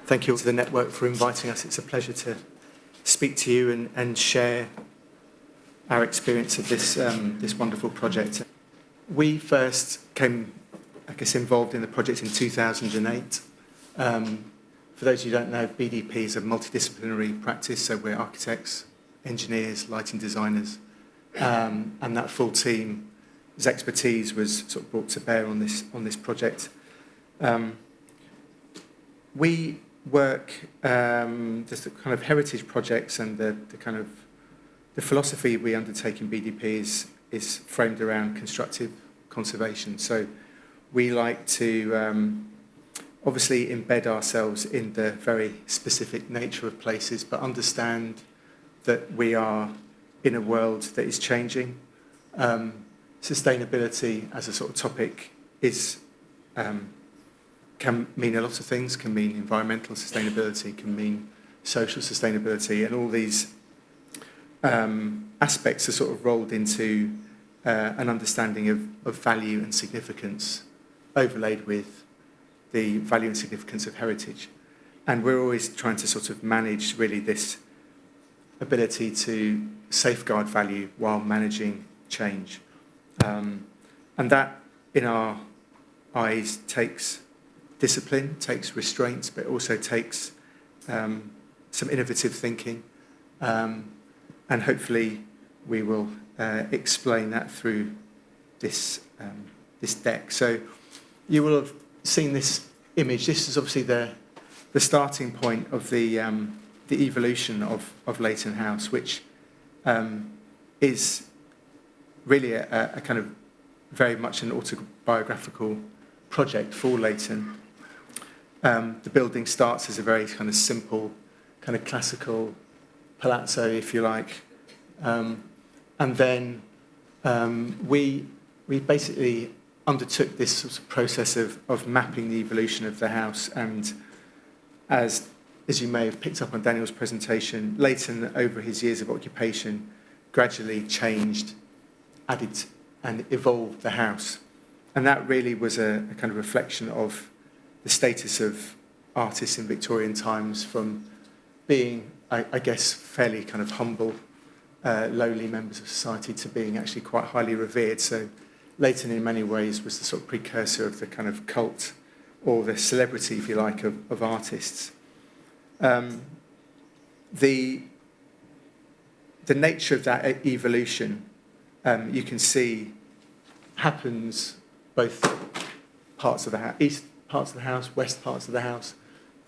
Thank you to the network for inviting us. It's a pleasure to speak to you and share our experience of this wonderful project. We first came, involved in the project in 2008. For those of you who don't know, BDP is a multi-disciplinary practice, so we're architects, engineers, lighting designers, and that full team's expertise was sort of brought to bear on this project. We work the kind of heritage projects, and the philosophy we undertake in BDP is framed around constructive conservation. So we like to obviously embed ourselves in the very specific nature of places, but understand that we are in a world that is changing. Sustainability as a sort of topic can mean a lot of things, can mean environmental sustainability, can mean social sustainability, and all these aspects are sort of rolled into an understanding of value and significance overlaid with the value and significance of heritage. And we're always trying to sort of manage really this ability to safeguard value while managing change. And that, in our eyes, takes discipline, takes restraints, but also takes some innovative thinking. And hopefully we will explain that through this deck. So you will have seen this image. This is obviously the starting point of the evolution of Leighton House, which is really a kind of very much an autobiographical project for Leighton. The building starts as a very kind of simple, kind of classical palazzo, if you like, and then we basically undertook this sort of process of mapping the evolution of the house. And as you may have picked up on Daniel's presentation, Leighton, over his years of occupation, gradually changed, added and evolved the house. And that really was a kind of reflection of the status of artists in Victorian times, from being, I guess, fairly kind of humble, lowly members of society to being actually quite highly revered. So Leighton, in many ways, was the sort of precursor of the kind of cult, or the celebrity, if you like, of artists. The nature of that evolution, you can see, happens both parts of the house, east parts of the house, west parts of the house.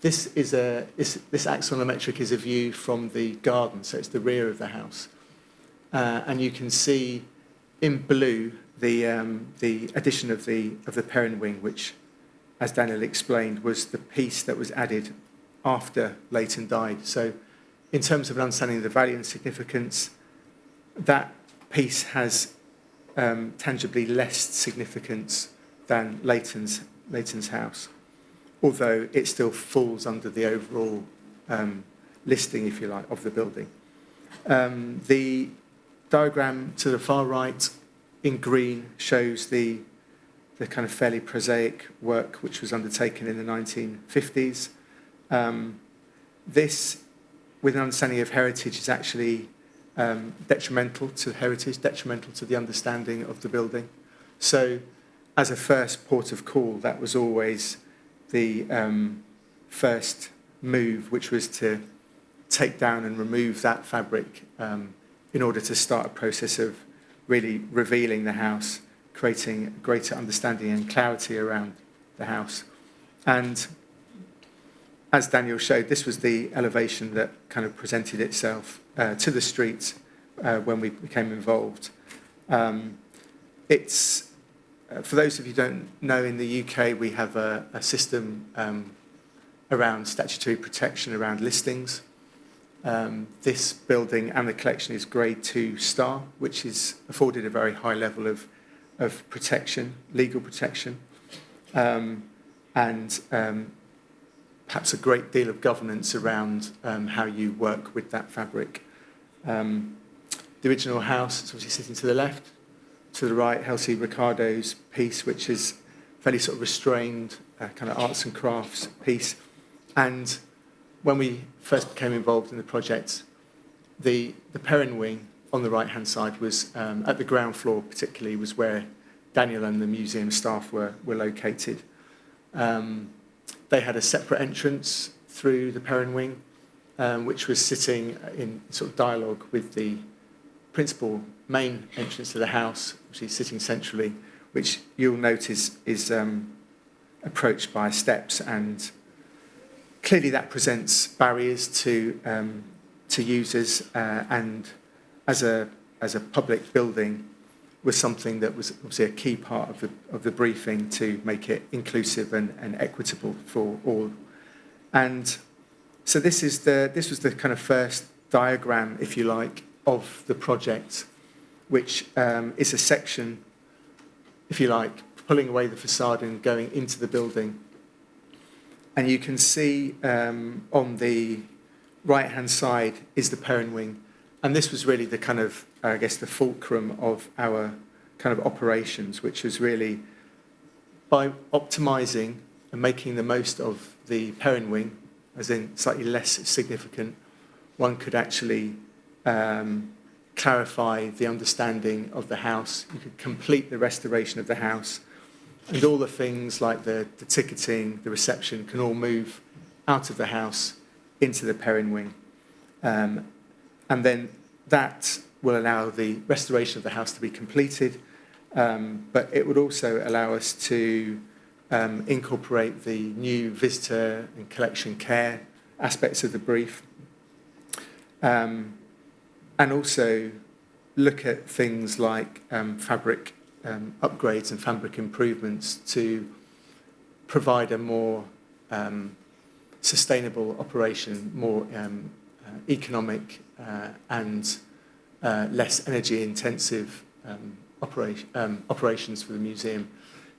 This axonometric is a view from the garden, so it's the rear of the house, and you can see in blue the addition of the Perrin wing, which, as Daniel explained, was the piece that was added after Leighton died. So, in terms of an understanding of the value and significance, that piece has tangibly less significance than Leighton's house, although it still falls under the overall listing, if you like, of the building. The diagram to the far right in green shows the kind of fairly prosaic work which was undertaken in the 1950s. This, with an understanding of heritage, is actually detrimental to heritage, detrimental to the understanding of the building. So, as a first port of call, that was always the first move, which was to take down and remove that fabric in order to start a process of really revealing the house, creating greater understanding and clarity around the house. And as Daniel showed, this was the elevation that kind of presented itself to the street when we became involved. It's for those of you who don't know, in the UK we have a system around statutory protection around listings. This building and the collection is Grade 2 star, which is afforded a very high level of protection, legal protection, and perhaps a great deal of governance around how you work with that fabric. The original house is obviously sitting to the left. To the right, Helsi Ricardo's piece, which is fairly sort of restrained, kind of arts and crafts piece. And when we first became involved in the project, the Perrin wing on the right-hand side was, at the ground floor particularly, was where Daniel and the museum staff were located. They had a separate entrance through the Perrin wing, which was sitting in sort of dialogue with the principal main entrance to the house, which is sitting centrally, which you'll notice is approached by steps, and clearly that presents barriers to users, and as a public building was something that was obviously a key part of the briefing to make it inclusive and equitable for all. And so this was the kind of first diagram, if you like, of the project, which is a section, if you like, pulling away the facade and going into the building. And you can see on the right-hand side is the Perrin wing. And this was really the kind of, I guess, the fulcrum of our kind of operations, which was really by optimising and making the most of the Perrin wing, as in slightly less significant, one could actually clarify the understanding of the house. You could complete the restoration of the house, and all the things like the ticketing, the reception, can all move out of the house into the Perrin wing. And then that will allow the restoration of the house to be completed, but it would also allow us to incorporate the new visitor and collection care aspects of the brief, and also look at things like fabric upgrades and fabric improvements to provide a more sustainable operation, more economic and less energy intensive operations for the museum.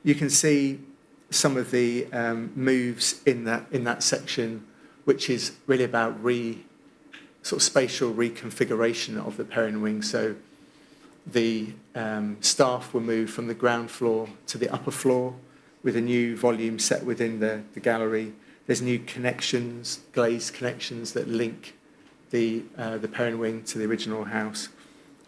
You can see some of the moves in that section, which is really about sort of spatial reconfiguration of the Perrin wing. So the staff were moved from the ground floor to the upper floor with a new volume set within the gallery. There's new connections, glazed connections that link the Perrin wing to the original house.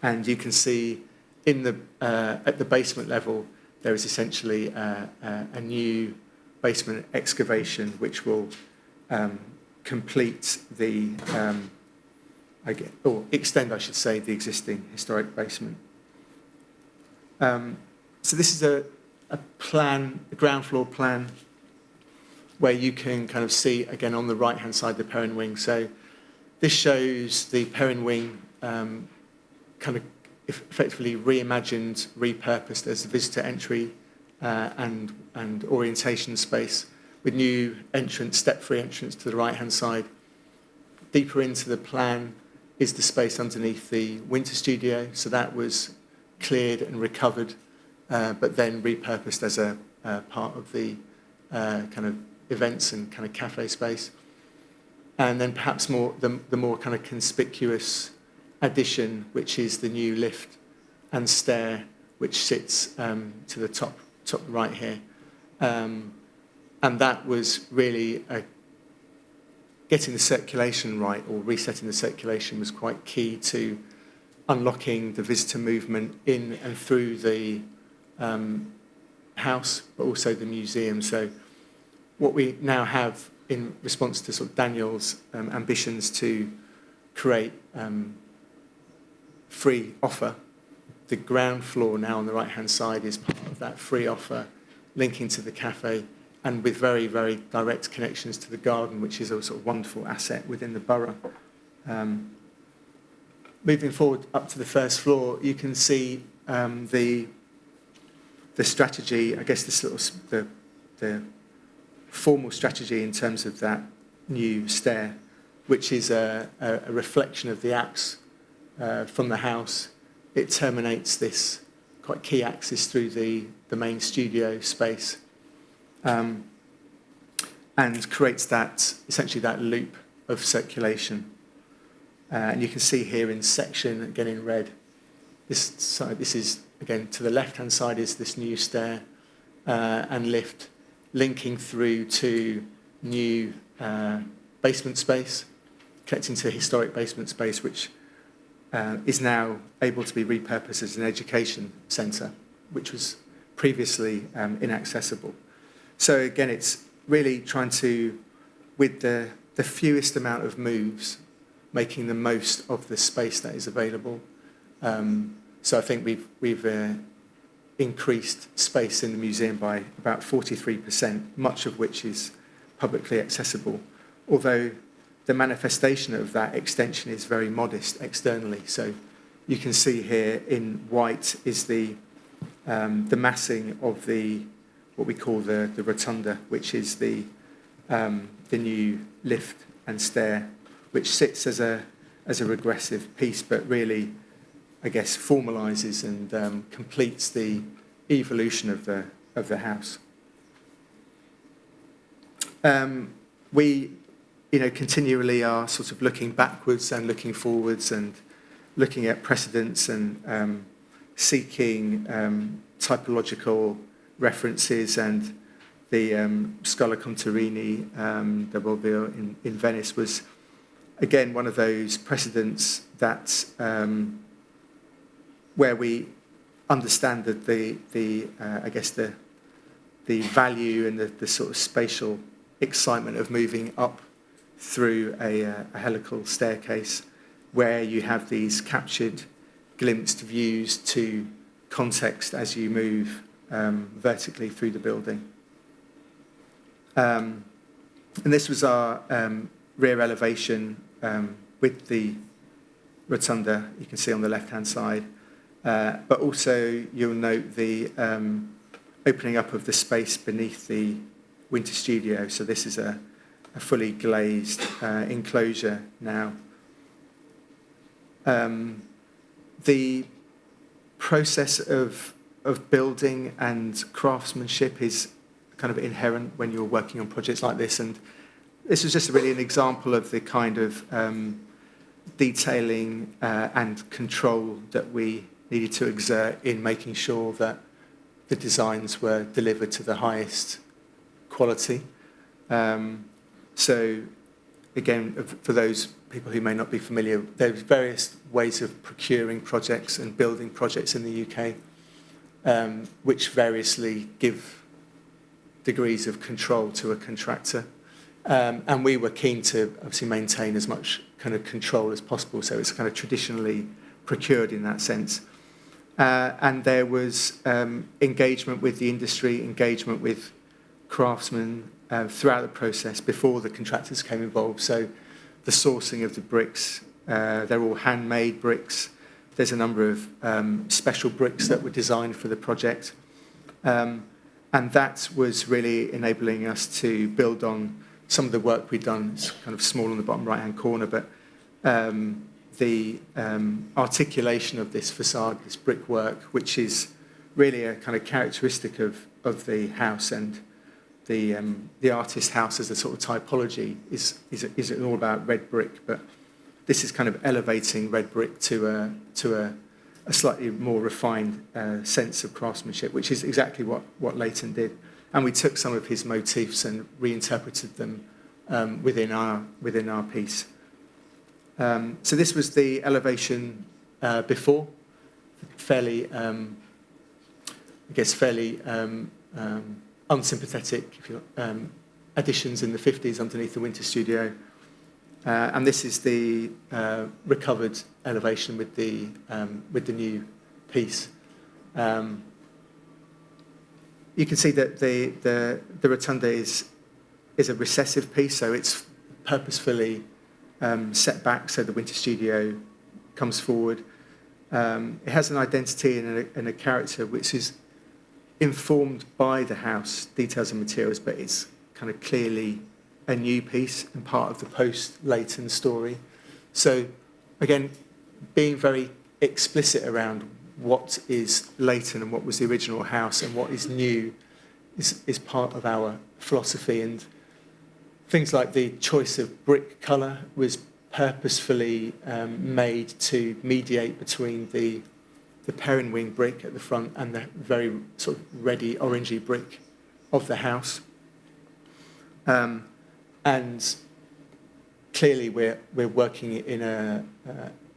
And you can see in at the basement level, there is essentially a new basement excavation which will complete or extend, I should say, the existing historic basement. So this is a plan, a ground floor plan, where you can kind of see, again, on the right-hand side, the Perrin wing. So this shows the Perrin wing kind of effectively reimagined, repurposed as a visitor entry and orientation space, with new entrance, step-free entrance to the right-hand side. Deeper into the plan is the space underneath the winter studio. So that was cleared and recovered, but then repurposed as a part of the kind of events and kind of cafe space. And then perhaps the more kind of conspicuous addition, which is the new lift and stair, which sits to the top right here. And that was really getting the circulation right, or resetting the circulation, was quite key to unlocking the visitor movement in and through the house, but also the museum. So what we now have in response to sort of Daniel's ambitions to create free offer, the ground floor now on the right-hand side is part of that free offer, linking to the cafe, and with very, very direct connections to the garden, which is a sort of wonderful asset within the borough. Moving forward up to the first floor, you can see the strategy, I guess the formal strategy in terms of that new stair, which is a reflection of the apse from the house. It terminates this quite key axis through the main studio space, and creates essentially that loop of circulation. And you can see here in section, again in red, this is, again, to the left-hand side is this new stair and lift, linking through to new basement space, connecting to historic basement space, which is now able to be repurposed as an education centre, which was previously inaccessible. So again, it's really trying to, with the fewest amount of moves, making the most of the space that is available. So I think we've increased space in the museum by about 43%, much of which is publicly accessible, although the manifestation of that extension is very modest externally. So you can see here in white is the massing of what we call the rotunda, which is the new lift and stair, which sits as a regressive piece, but really, I guess, formalises and completes the evolution of the house. We, continually are sort of looking backwards and looking forwards and looking at precedents and seeking typological references, and the Scala Contarini, the Volvio in Venice was, again, one of those precedents that where we understand that the value and the sort of spatial excitement of moving up through a helical staircase, where you have these captured, glimpsed views to context as you move vertically through the building. And this was our rear elevation with the rotunda, you can see on the left-hand side. But also you'll note the opening up of the space beneath the winter studio. So this is a fully glazed enclosure now. The process of building and craftsmanship is kind of inherent when you're working on projects like this, and this is just really an example of the kind of detailing and control that we needed to exert in making sure that the designs were delivered to the highest quality. So again, for those people who may not be familiar, there's various ways of procuring projects and building projects in the UK, which variously give degrees of control to a contractor. And we were keen to obviously maintain as much kind of control as possible, so it's kind of traditionally procured in that sense. And there was engagement with the industry, engagement with craftsmen throughout the process before the contractors came involved. So the sourcing of the bricks, they're all handmade bricks. There's a number of special bricks that were designed for the project. And that was really enabling us to build on some of the work we'd done. It's kind of small on the bottom right-hand corner, but the articulation of this facade, this brickwork, which is really a kind of characteristic of the house, and the artist house as a sort of typology is all about red brick, but this is kind of elevating red brick to a slightly more refined sense of craftsmanship, which is exactly what Leighton did. And we took some of his motifs and reinterpreted them within our piece. So this was the elevation before, fairly unsympathetic additions in the 50s underneath the winter studio. And this is the recovered elevation with the new piece. You can see that the rotunda is a recessive piece, so it's purposefully set back so the winter studio comes forward. It has an identity and a character which is informed by the house, details and materials, but it's kind of clearly a new piece and part of the post-Leighton story. So again, being very explicit around what is Leighton and what was the original house and what is new is part of our philosophy. And things like the choice of brick colour was purposefully made to mediate between the Perrin wing brick at the front and the very sort of reddy, orangey brick of the house. And clearly we're working in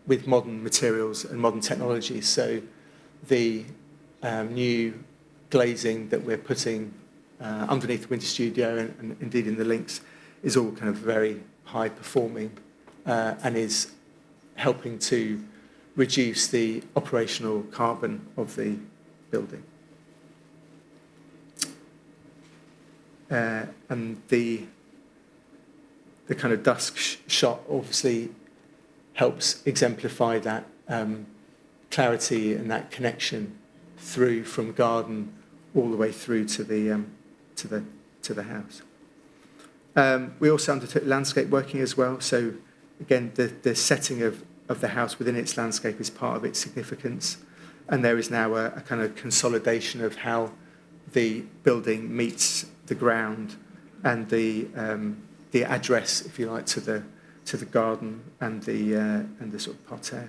with modern materials and modern technologies. So the new glazing that we're putting underneath the Winter Studio and indeed in the links is all kind of very high performing and is helping to reduce the operational carbon of the building. And the kind of dusk shot obviously helps exemplify that clarity and that connection through from garden all the way through to the house. We also undertook landscape working as well. So again, the setting of the house within its landscape is part of its significance, and there is now a kind of consolidation of how the building meets the ground and the address, if you like, to the garden and the sort of parterre.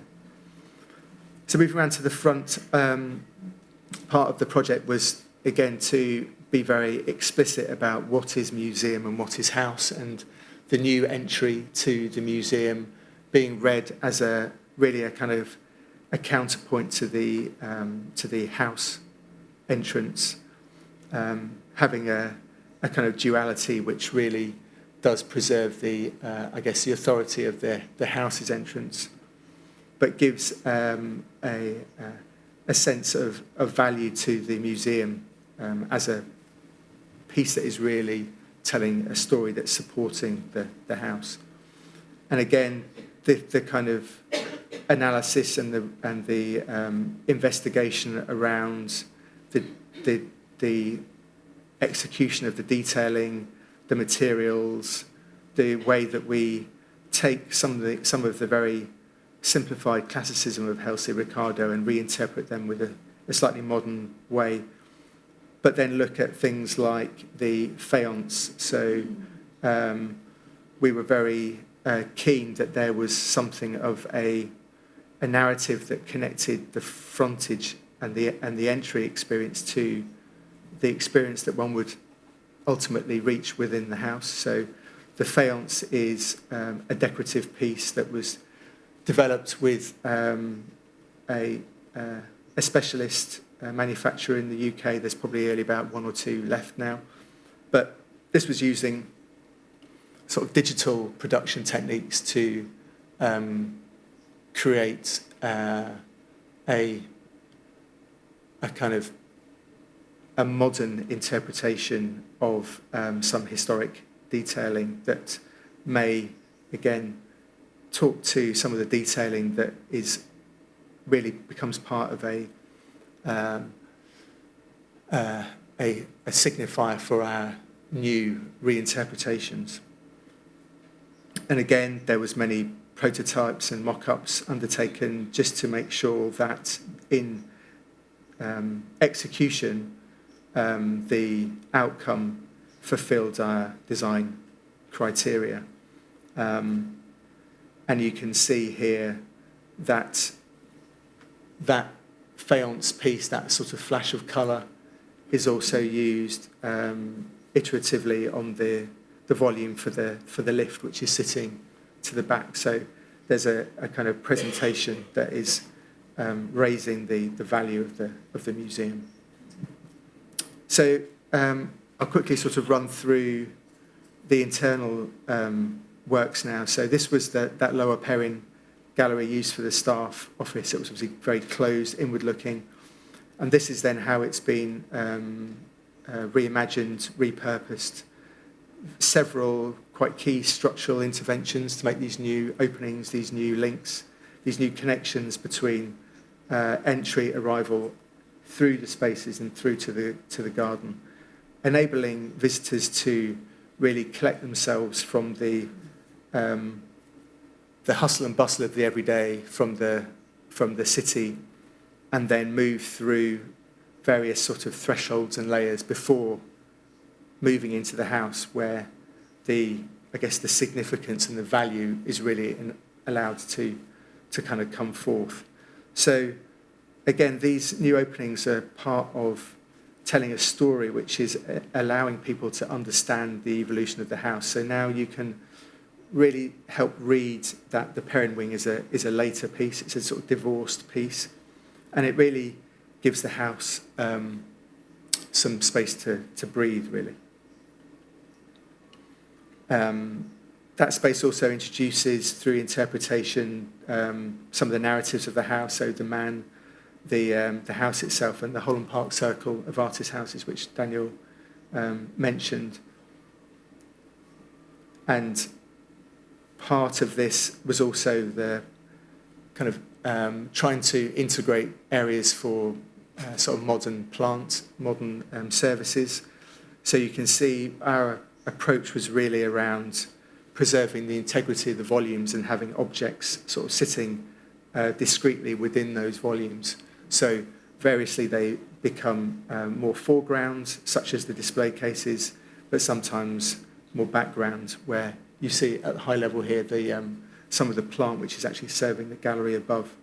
So moving around to the front, part of the project was again to be very explicit about what is museum and what is house, and the new entry to the museum being read as really a kind of a counterpoint to the house entrance, having a kind of duality which really does preserve the authority of the house's entrance, but gives a sense of value to the museum as a piece that is really telling a story that's supporting the house. And again, the kind of analysis and the investigation around the execution of the detailing, the materials, the way that we take some of the very simplified classicism of Halsey Ricardo and reinterpret them with a slightly modern way, but then look at things like the faience. So we were very keen that there was something of a narrative that connected the frontage and the entry experience to the experience that one would ultimately reach within the house. So the faience is a decorative piece that was developed with a specialist manufacturer in the UK. There's probably only about one or two left now. But this was using sort of digital production techniques to create a kind of a modern interpretation of some historic detailing that may, again, talk to some of the detailing that is really becomes part of a signifier for our new reinterpretations. And again, there was many prototypes and mock-ups undertaken just to make sure that in execution, the outcome fulfilled our design criteria. And you can see here that faience piece, that sort of flash of colour, is also used iteratively on the volume for the lift, which is sitting to the back. So there's a kind of presentation that is raising the value of the museum. So I'll quickly sort of run through the internal works now. So this was that lower Perrin gallery used for the staff office. It was obviously very closed, inward-looking. And this is then how it's been reimagined, repurposed. Several quite key structural interventions to make these new openings, these new links, these new connections between entry, arrival, through the spaces and through to the garden, enabling visitors to really collect themselves from the hustle and bustle of the everyday, from the city, and then move through various sort of thresholds and layers before moving into the house, where the significance and the value is really allowed to kind of come forth. So again, these new openings are part of telling a story which is allowing people to understand the evolution of the house. So now you can really help read that the Perrin wing is a later piece. It's a sort of divorced piece, and it really gives the house some space to breathe, really. That space also introduces, through interpretation, some of the narratives of the house, so the man, the house itself, and the Holland Park circle of artist houses, which Daniel mentioned. And part of this was also the kind of trying to integrate areas for sort of modern plants, modern services. So you can see our approach was really around preserving the integrity of the volumes and having objects sort of sitting discreetly within those volumes. So variously they become more foregrounds, such as the display cases, but sometimes more background, where you see at the high level here some of the plant which is actually serving the gallery above.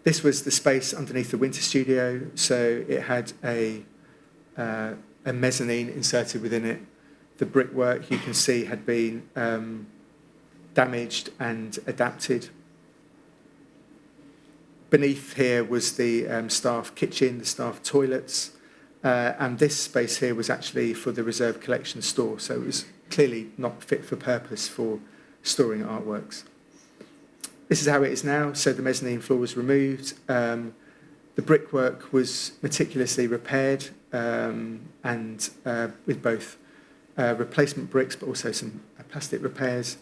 This was the space underneath the winter studio, so it had a mezzanine inserted within it. The brickwork, you can see, had been damaged and adapted. Beneath here was the staff kitchen, the staff toilets, and this space here was actually for the reserve collection store, so it was clearly not fit for purpose for storing artworks. This is how it is now. So the mezzanine floor was removed. The brickwork was meticulously repaired and with both replacement bricks, but also some plastic repairs.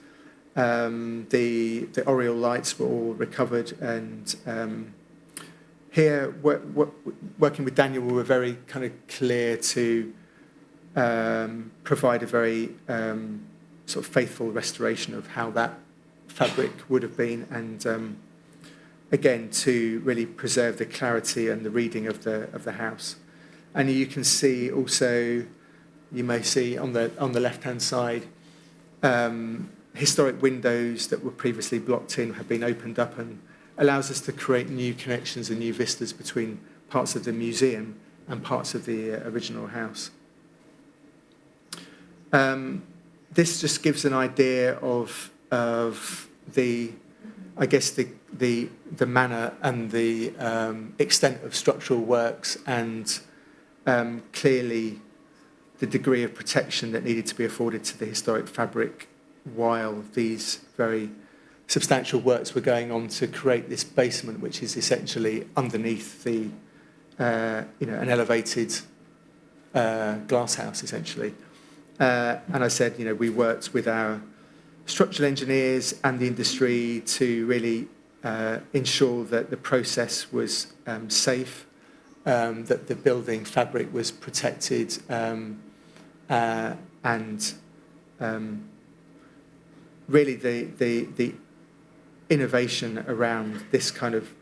The oriel lights were all recovered, and here, working with Daniel, we were very kind of clear to provide a very sort of faithful restoration of how that fabric would have been, and again to really preserve the clarity and the reading of the house. And you can see also, you may see on the left-hand side, historic windows that were previously blocked in have been opened up, and allows us to create new connections and new vistas between parts of the museum and parts of the original house. This just gives an idea of the, I guess, the manner and the extent of structural works, and clearly the degree of protection that needed to be afforded to the historic fabric while these very substantial works were going on to create this basement, which is essentially underneath the, an elevated glass house, essentially. And I said, we worked with our structural engineers and the industry to really ensure that the process was safe, that the building fabric was protected, and really the innovation around this kind of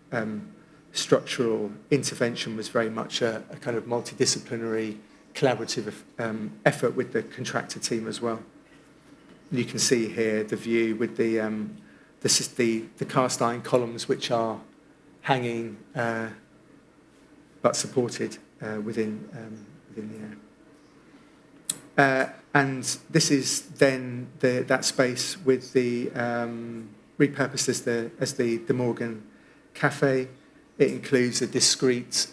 structural intervention was very much a kind of multidisciplinary, collaborative effort with the contractor team as well. You can see here the view with the cast iron columns, which are hanging but supported within the air. And this is then that space with the repurposed as the De Morgan Cafe. It includes a discrete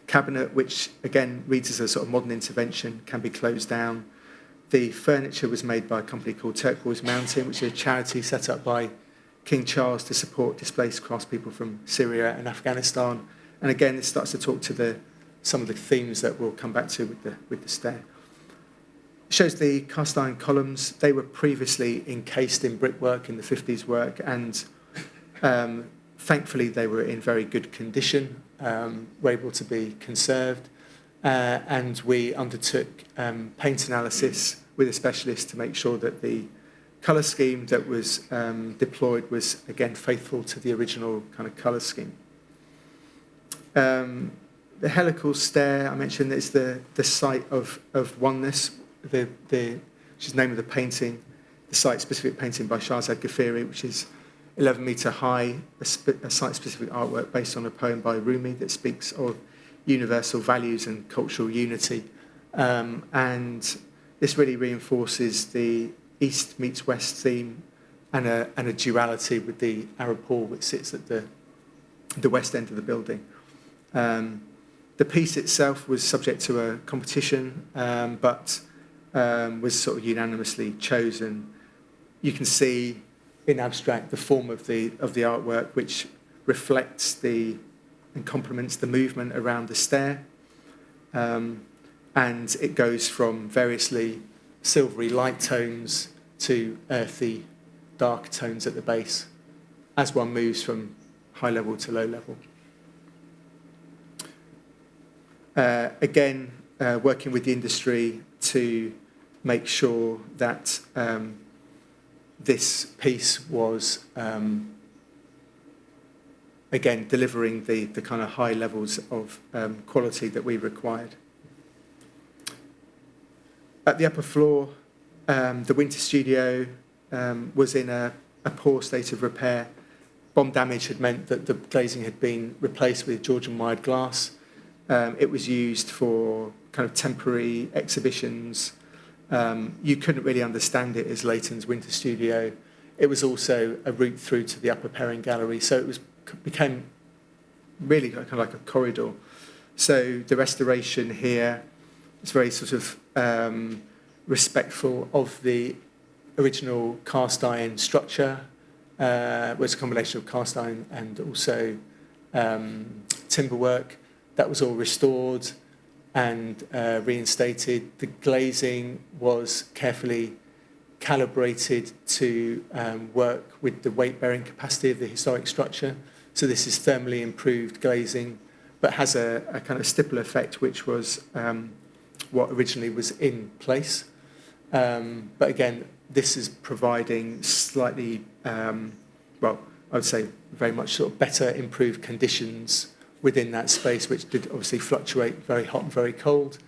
cabinet, which again reads as a sort of modern intervention, can be closed down. The furniture was made by a company called Turquoise Mountain, which is a charity set up by King Charles to support displaced craftspeople from Syria and Afghanistan. And again, this starts to talk to some of the themes that we'll come back to with the stair. It shows the cast iron columns. They were previously encased in brickwork in the 50s work, and thankfully they were in very good condition, were able to be conserved. And we undertook paint analysis with a specialist to make sure that the colour scheme that was deployed was, again, faithful to the original kind of colour scheme. The helical stair, I mentioned, is the site of oneness, which is the name of the painting, the site-specific painting by Shahzad Ghafiri, which is 11 metre high, a site-specific artwork based on a poem by Rumi that speaks of universal values and cultural unity. And this really reinforces the east meets west theme and a duality with the Arab hall, which sits at the west end of the building. The piece itself was subject to a competition, but was sort of unanimously chosen. You can see in abstract the form of the artwork, which reflects and complements the movement around the stair. And it goes from variously silvery light tones to earthy dark tones at the base as one moves from high level to low level. Again, working with the industry to make sure that this piece was, again, delivering the kind of high levels of quality that we required. At the upper floor, the winter studio was in a poor state of repair. Bomb damage had meant that the glazing had been replaced with Georgian wired glass. It was used for kind of temporary exhibitions. You couldn't really understand it as Leighton's winter studio. It was also a route through to the upper Perrin gallery, so it became really kind of like a corridor. So the restoration here is very sort of respectful of the original cast iron structure, was a combination of cast iron and also timber work. That was all restored and reinstated. The glazing was carefully calibrated to work with the weight-bearing capacity of the historic structure. So this is thermally improved glazing, but has a kind of stipple effect, which was what originally was in place. But again, this is providing slightly, well, I would say very much sort of better improved conditions within that space, which did obviously fluctuate very hot and very cold,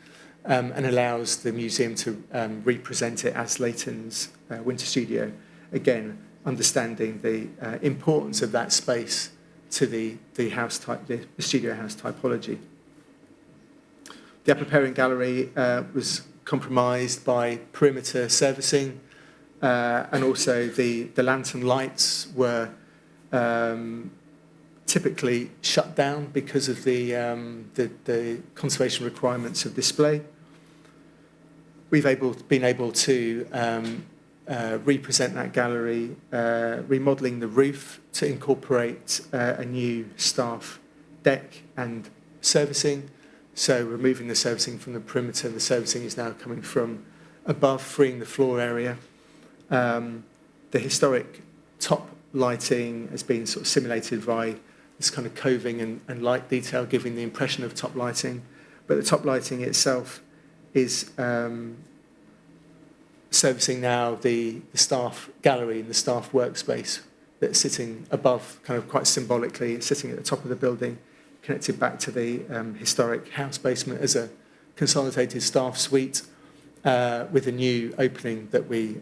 and allows the museum to represent it as Leighton's winter studio. Again, understanding the importance of that space to the house type, the studio house typology. The upper Perrin gallery was compromised by perimeter servicing, and also the lantern lights were typically shut down because of the conservation requirements of display. We've been able to represent that gallery, remodelling the roof to incorporate a new staff deck and servicing. So removing the servicing from the perimeter, the servicing is now coming from above, freeing the floor area. The historic top lighting has been sort of simulated by this kind of coving and light detail, giving the impression of top lighting. But the top lighting itself is servicing now the staff gallery and the staff workspace that's sitting above, kind of quite symbolically, sitting at the top of the building, connected back to the historic house basement as a consolidated staff suite, with a new opening that we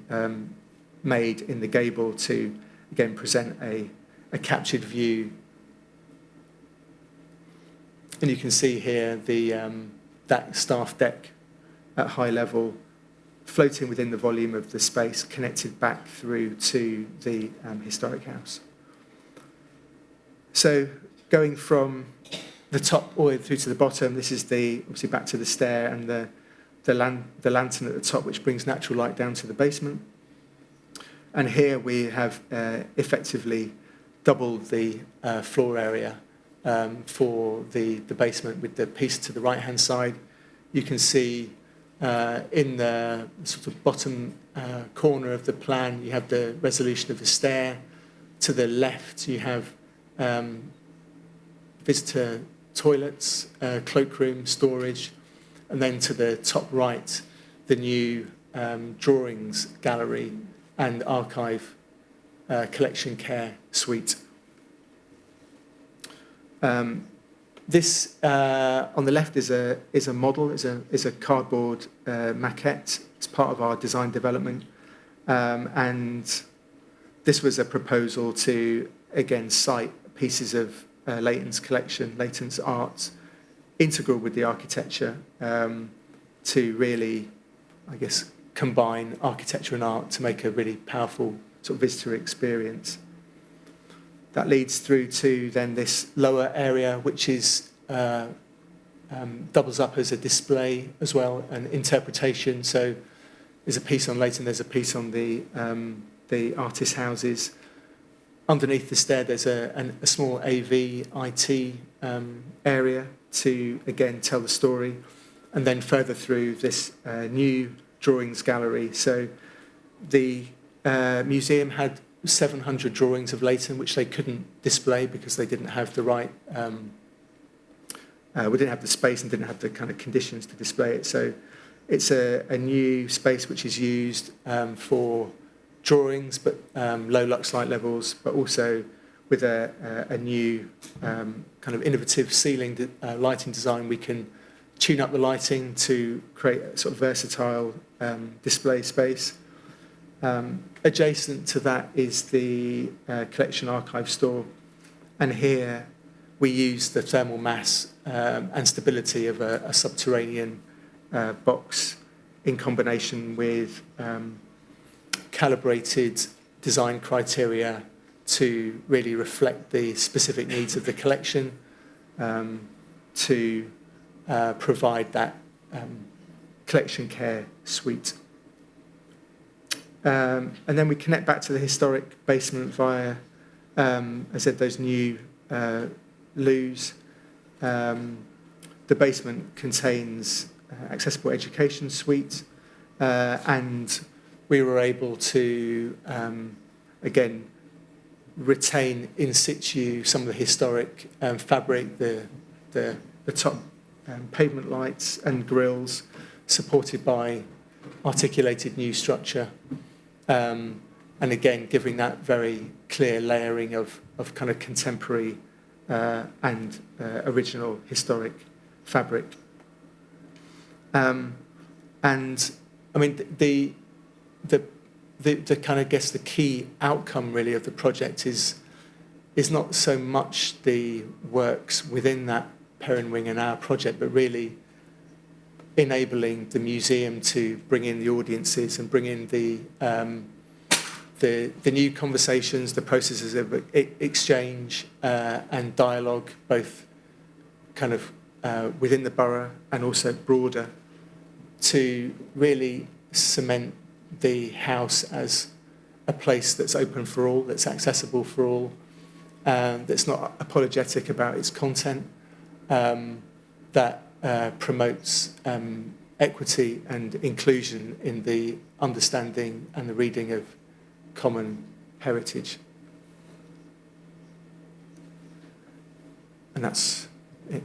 made in the gable to, again, present a captured view. And you can see here that staff deck at high level, floating within the volume of the space, connected back through to the historic house. So going from the top all the way through to the bottom, this is obviously back to the stair and the lantern at the top, which brings natural light down to the basement. And here we have effectively doubled the floor area for the basement with the piece to the right-hand side. You can see in the sort of bottom corner of the plan, you have the resolution of the stair. To the left, you have visitor toilets, cloakroom, storage, and then to the top right, the new drawings gallery and archive collection care suite. This on the left is a model, is a cardboard maquette. It's part of our design development, and this was a proposal to again cite pieces of Leighton's collection, Leighton's art, integral with the architecture, to really, I guess, combine architecture and art to make a really powerful sort of visitor experience. That leads through to then this lower area, which is doubles up as a display as well, an interpretation. So there's a piece on Leighton, there's a piece on the Artis houses. Underneath the stair, there's a small AV IT area to, again, tell the story. And then further through this new drawings gallery. So the museum had 700 drawings of Leighton, which they couldn't display because they didn't have the right, we didn't have the space and didn't have the kind of conditions to display it. So it's a new space which is used for drawings, but low lux light levels, but also with a new kind of innovative ceiling lighting design. We can tune up the lighting to create a sort of versatile display space. Adjacent to that is the collection archive store, and here we use the thermal mass and stability of a subterranean box in combination with calibrated design criteria to really reflect the specific needs of the collection, to provide that collection care suite. And then we connect back to the historic basement via, as I said, those new loos. The basement contains accessible education suite, and we were able to, again, retain in situ some of the historic fabric, the top pavement lights and grills, supported by articulated new structure, and again giving that very clear layering of kind of contemporary and original historic fabric. And I mean the kind of, I guess, the key outcome really of the project is not so much the works within that Perrin Wing and our project, but really enabling the museum to bring in the audiences and bring in the new conversations, the processes of exchange and dialogue, both kind of within the borough and also broader, to really cement the house as a place that's open for all, that's accessible for all, that's not apologetic about its content, that promotes equity and inclusion in the understanding and the reading of common heritage. And that's it.